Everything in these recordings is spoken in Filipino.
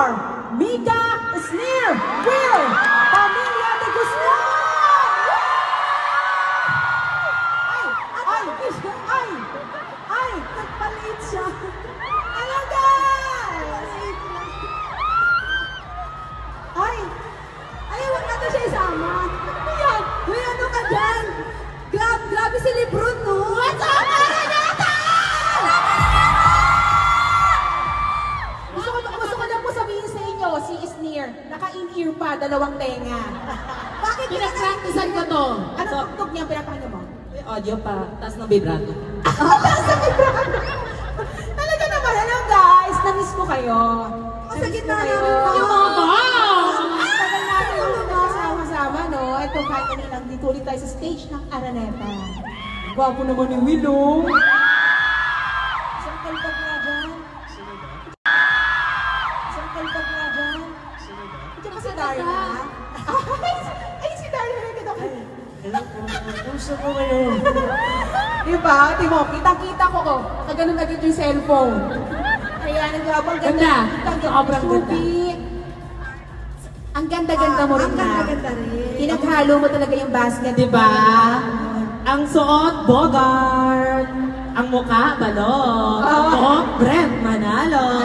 for Mika Sneer Will Pamilya de Guzman! Ay, nagpalit siya. Hello guys! Ay, wag natin siya isama. Ayan, may ano ka dyan? Grabe si Lebron, no? What's up, Araneta? Gusto ko lang po sabihin sa inyo, si Sneer, naka-in-ear pa, 2 tenga. Bakit pinag-practicean ko to? Ano tugtog niya, pinapakinggan mo? Audio pa, taas ng vibrato. Taas ng vibrato! Talaga naman, hello guys! Na-miss ko kayo. Sa gitna namin Yung mga tagal natin ulit sama-sama, no? Ito, finally lang, dito ulit tayo sa stage ng Araneta. Gwapo naman ni Willow. Isang kalpag nga dyan. Isang kalpag nga dyan. Ito ba si Darla? Ay, si Darla na kita ko. Hello po, kamusta po kayo? Diba, Timo, kitang-kita ko ko. Nakaganon agad yung cellphone. Kaya nag-abang ganda. Sobrang ganda. Ang ganda-ganda mo rin na. Ang ganda-ganda rin. Pinaghalo mo talaga yung basket. Diba? Ang suot, Bogart. Ang mukha, balot. Ang buhok, Brent Manalo.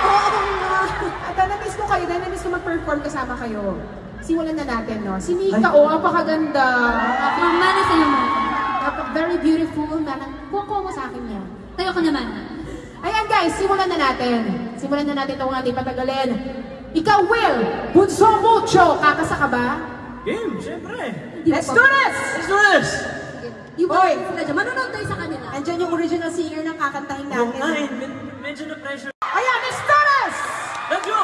Oo nga. At na-miss ko kayo, na-miss ko mag-perform kasama kayo. Simulan na natin, no? Si Mika, ang pakaganda. Mana sa'yo, man. Very beautiful, man. Kuha mo sa akin yan. Tayo ka naman. Ayan guys, simulan na natin. Simulan na natin itong ating patagalin. Ikaw, Will, bunso mucho. Kakasa ka ba? Game, syempre. Let's do this! Let's do this! Yung Hoy! sila dyan. Manonood tayo sa kanila. Andyan yung original singer ng kakantahin Oo natin. nga eh, medyo na pressure. Ayan, let's do this! Let's go!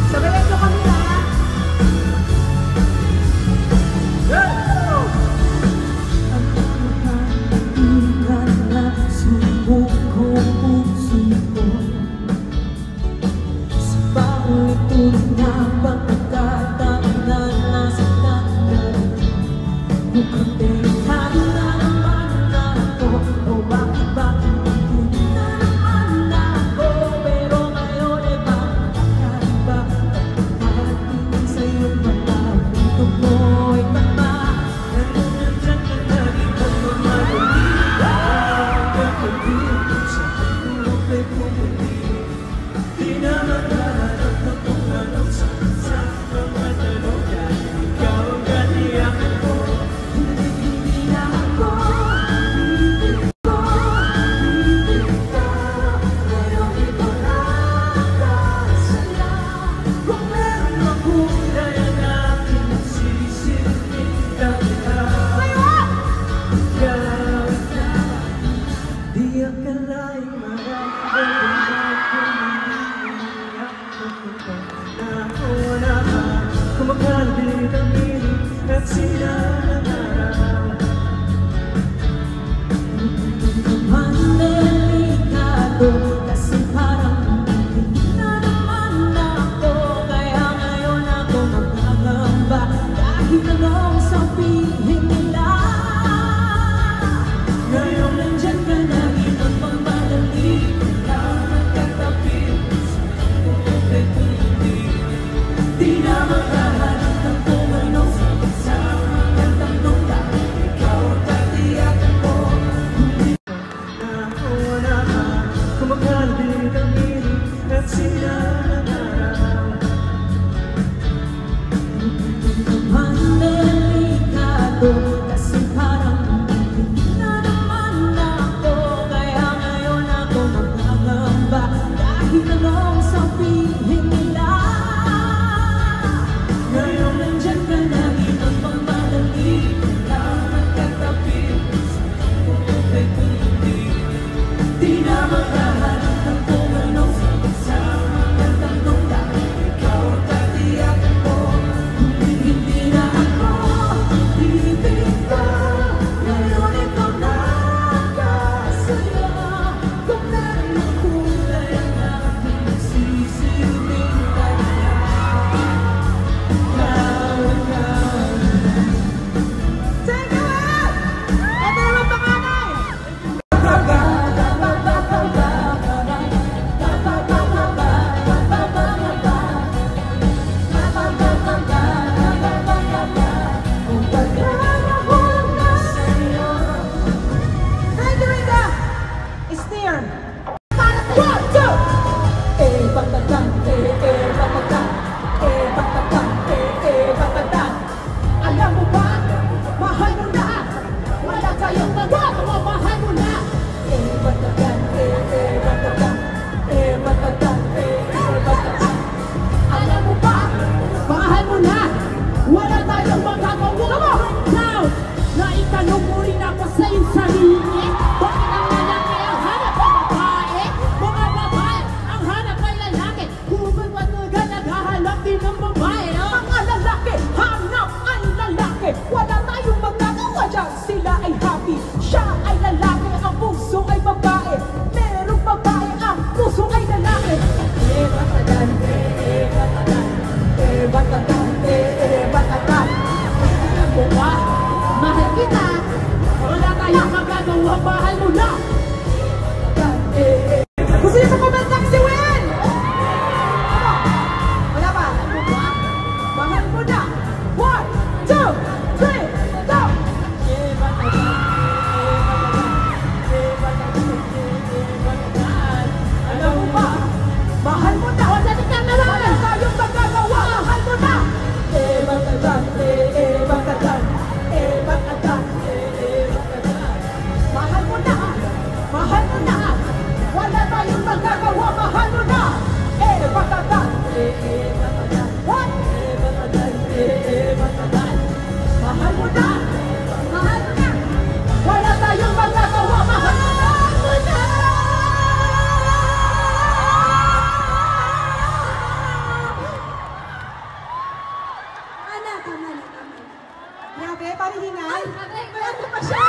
Sabayan nyo kami ha. tama na. Grabe, parang hinay. Ay, grabe. May ano pa siya.